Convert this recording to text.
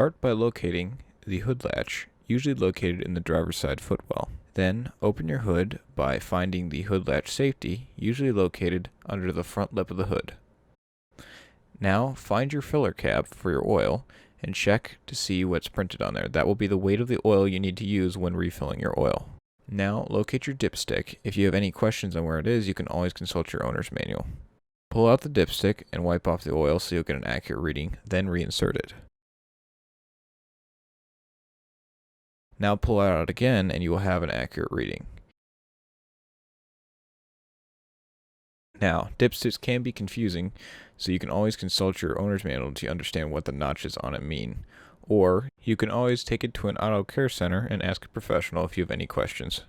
Start by locating the hood latch, usually located in the driver's side footwell. Then open your hood by finding the hood latch safety, usually located under the front lip of the hood. Now find your filler cap for your oil and check to see what's printed on there. That will be the weight of the oil you need to use when refilling your oil. Now locate your dipstick. If you have any questions on where it is, you can always consult your owner's manual. Pull out the dipstick and wipe off the oil so you'll get an accurate reading, then reinsert it. Now pull it out again and you will have an accurate reading. Now, dipsticks can be confusing, so you can always consult your owner's manual to understand what the notches on it mean. Or, you can always take it to an auto care center and ask a professional if you have any questions.